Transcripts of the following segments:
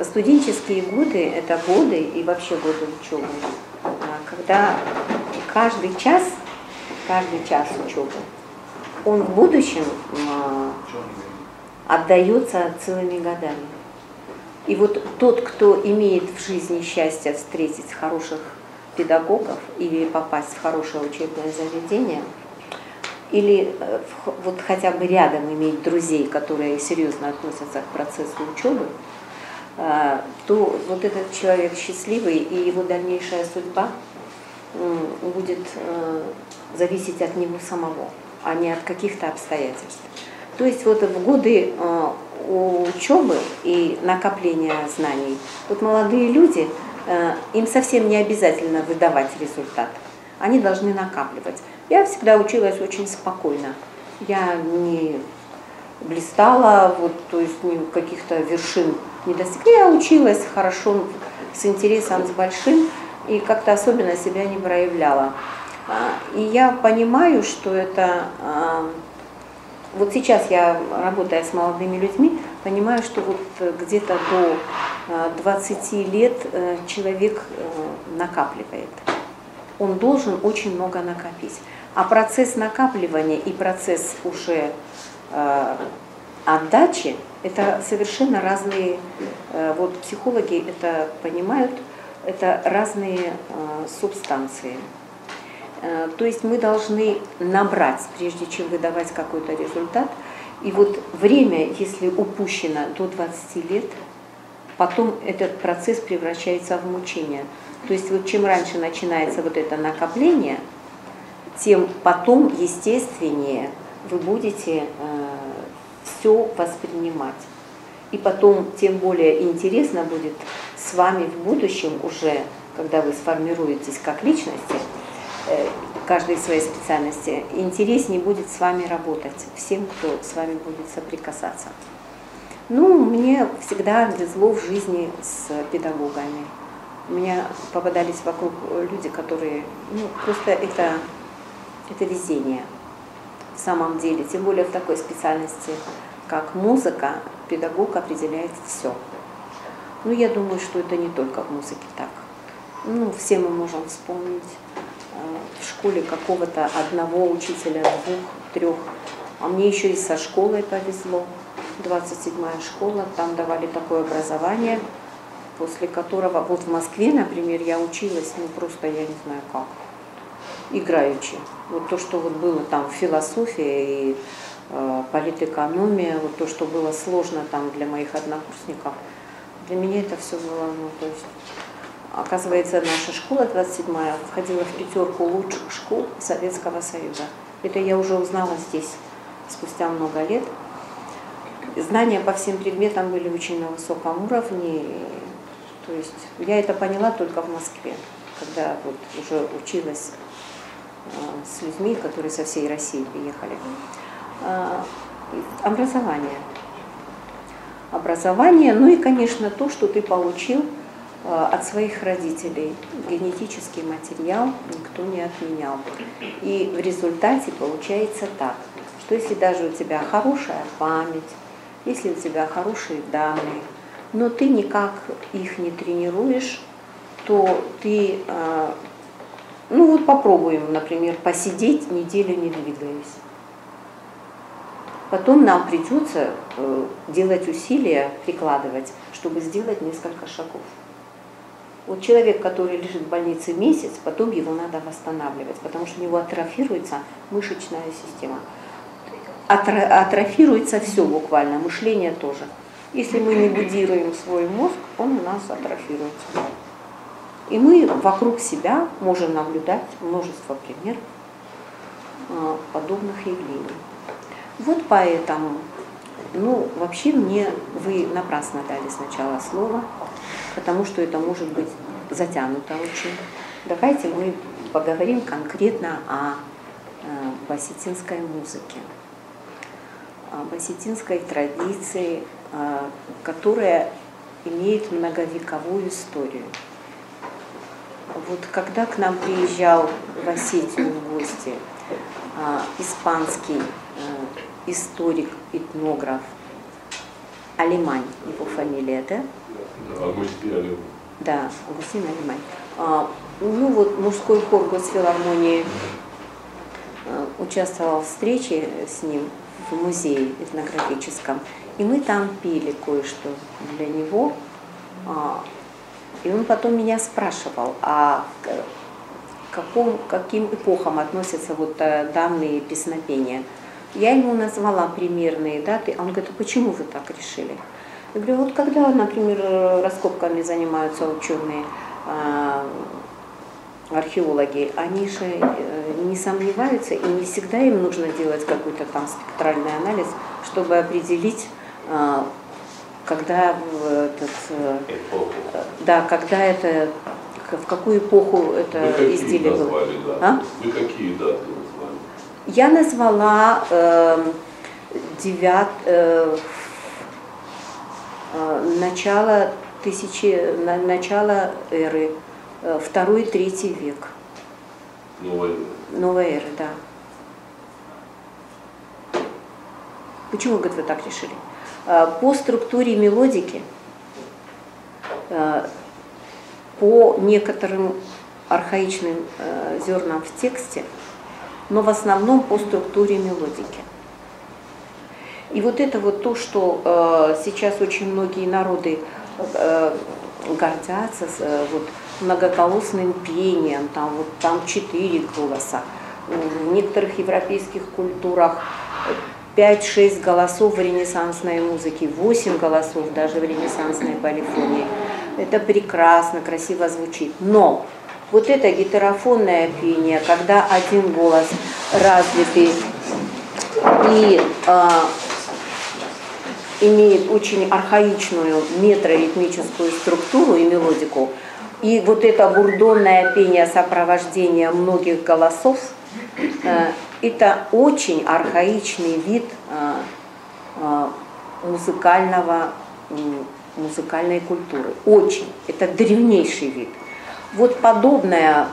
Студенческие годы – это годы и вообще годы учебы, когда каждый час учебы, он в будущем отдается целыми годами. И вот тот, кто имеет в жизни счастье встретить хороших педагогов или попасть в хорошее учебное заведение, или вот хотя бы рядом иметь друзей, которые серьезно относятся к процессу учебы, то вот этот человек счастливый, и его дальнейшая судьба будет зависеть от него самого, а не от каких-то обстоятельств. То есть вот в годы учебы и накопления знаний, вот молодые люди, им совсем не обязательно выдавать результат, они должны накапливать. Я всегда училась очень спокойно, я не блистала, вот, то есть каких-то вершин не достигла, я училась хорошо, с интересом, с большим, и как-то особенно себя не проявляла. И я понимаю, что это... Вот сейчас я, работая с молодыми людьми, понимаю, что вот где-то до 20 лет человек накапливает. Он должен очень много накопить. А процесс накапливания и процесс уже отдачи – это совершенно разные, вот психологи это понимают, это разные субстанции. То есть мы должны набрать, прежде чем выдавать какой-то результат. И вот время, если упущено до 20 лет, потом этот процесс превращается в мучение. То есть вот чем раньше начинается вот это накопление, тем потом естественнее вы будете все воспринимать. И потом тем более интересно будет с вами в будущем уже, когда вы сформируетесь как личности, каждой своей специальности, интереснее будет с вами работать, всем, кто с вами будет соприкасаться. Ну, мне всегда везло в жизни с педагогами. У меня попадались вокруг люди, которые, ну, просто это везение в самом деле. Тем более в такой специальности, как музыка, педагог определяет все. Ну, я думаю, что это не только в музыке так. Ну, все мы можем вспомнить в школе какого-то одного учителя, 2-3. А мне еще и со школой повезло. 27-я школа, там давали такое образование, после которого, вот в Москве, например, я училась, ну просто я не знаю как, играючи. Вот то, что вот было там философия и политэкономия, вот то, что было сложно там для моих однокурсников, для меня это все было, ну то есть... Оказывается, наша школа 27-я входила в 5 лучших школ Советского Союза. Это я уже узнала здесь, спустя много лет. Знания по всем предметам были очень на высоком уровне. То есть я это поняла только в Москве, когда вот уже училась с людьми, которые со всей России приехали. Образование, ну и, конечно, то, что ты получил от своих родителей. Генетический материал никто не отменял. И в результате получается так, что если даже у тебя хорошая память, если у тебя хорошие данные, но ты никак их не тренируешь, то ты, ну вот попробуем, например, посидеть неделю не двигаясь. Потом нам придется делать усилия, прикладывать, чтобы сделать несколько шагов. Вот человек, который лежит в больнице месяц, потом его надо восстанавливать, потому что у него атрофируется мышечная система. Атрофируется все буквально, мышление тоже. Если мы не будируем свой мозг, он у нас атрофируется. И мы вокруг себя можем наблюдать множество примеров подобных явлений. Вот поэтому, ну, вообще вы напрасно дали сначала слово, потому что это может быть затянуто очень. Давайте мы поговорим конкретно о осетинской музыке, об осетинской традиции, которая имеет многовековую историю. Вот когда к нам приезжал в Осетию в гости испанский историк, этнограф Алимань, его фамилия, да? Августин Алиман. Да, Августин Алиман. Ну вот мужской хор Госфилармонии участвовал в встрече с ним в музее этнографическом, и мы там пели кое-что для него. И он потом меня спрашивал, а каким эпохам относятся вот данные песнопения. Я ему назвала примерные даты, а он говорит, а почему вы так решили? Я говорю, вот когда, например, раскопками занимаются ученые, археологи, они же не сомневаются, и не всегда им нужно делать какой-то там спектральный анализ, чтобы определить, когда когда это, в какую эпоху это изделие было. Да? Вы какие даты назвали? Я назвала начало эры, 2-3 век. Новой эры, да. Почему, говорит, вы так решили? По структуре мелодики, по некоторым архаичным зернам в тексте, но в основном по структуре мелодики. И вот это вот то, что сейчас очень многие народы гордятся вот, многоголосным пением, там 4 голоса. В некоторых европейских культурах 5-6 голосов в ренессансной музыке, 8 голосов даже в ренессансной полифонии. Это прекрасно, красиво звучит. Но вот это гетерофонное пение, когда один голос развитый и имеет очень архаичную метроритмическую структуру и мелодику, и вот это бурдонное пение сопровождения многих голосов, это очень архаичный вид музыкальной культуры. Очень. Это древнейший вид. Вот подобное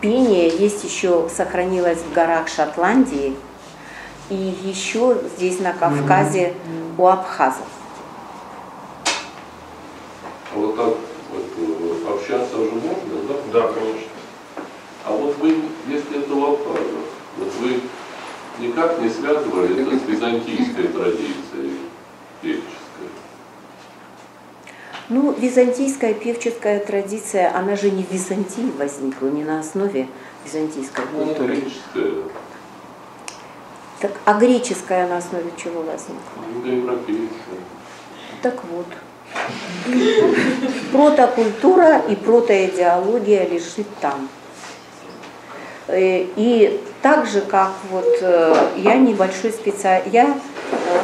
пение есть еще, сохранилось в горах Шотландии и еще здесь на Кавказе у абхазов. А вот так вот, общаться уже можно, да? Да, конечно. А вот вы, если это у абхазов, вот вы никак не связывали это с византийской традицией певческой? Ну, византийская певческая традиция, она же не в Византии возникла, не на основе византийской культуры. Греческая. Так, а греческая на основе чего возникла? Индоевропейская. Так вот. Протокультура и протоидеология лежит там. И так же, как вот я небольшой специалист, я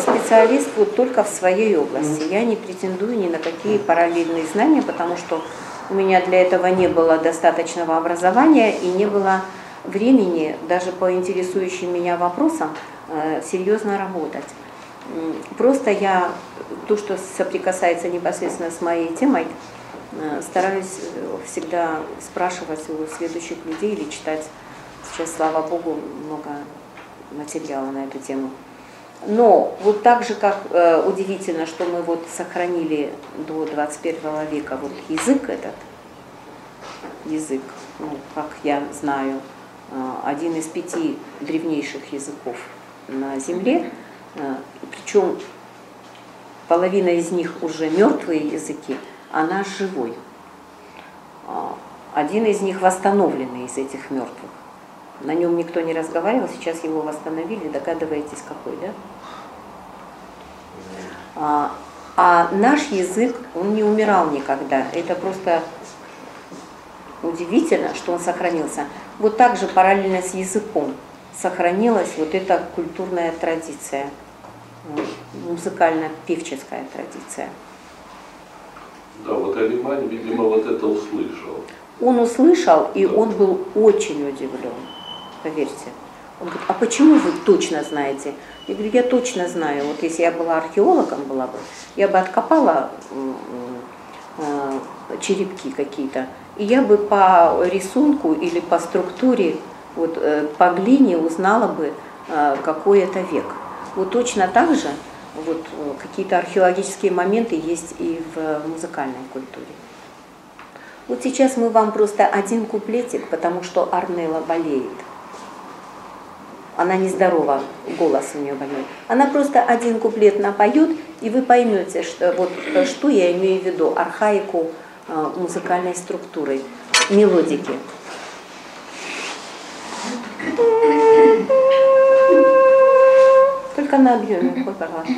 специалист вот только в своей области. Я не претендую ни на какие параллельные знания, потому что у меня для этого не было достаточного образования и не было времени даже по интересующим меня вопросам серьезно работать. Просто я то, что соприкасается непосредственно с моей темой, стараюсь всегда спрашивать у следующих людей или читать. Сейчас, слава Богу, много материала на эту тему. Но вот так же, как удивительно, что мы вот сохранили до 21 века вот язык этот, ну, как я знаю, один из 5 древнейших языков на Земле, причем половина из них уже мертвые языки, а наш живой. Один из них восстановленный из этих мертвых. На нем никто не разговаривал, сейчас его восстановили, догадываетесь, какой, да? А наш язык, он не умирал никогда. Это просто удивительно, что он сохранился. Вот так же параллельно с языком сохранилась вот эта культурная традиция, музыкально-певческая традиция. Да, вот Алиман, видимо, вот это услышал. Он услышал, и он был очень удивлен, поверьте. Он говорит, а почему вы точно знаете? Я говорю, я точно знаю. Вот если я была археологом, я бы откопала черепки какие-то, и я бы по рисунку или по структуре, вот, по глине узнала бы, какой это век. Вот точно так же Вот какие-то археологические моменты есть и в музыкальной культуре. Вот сейчас мы вам просто один куплетик, потому что Арнелла болеет. Она нездорова, голос у нее больной. Она просто один куплет напоет, и вы поймете, что, вот, что я имею в виду, архаику музыкальной структуры, мелодики. Только на объеме, хоть, пожалуйста.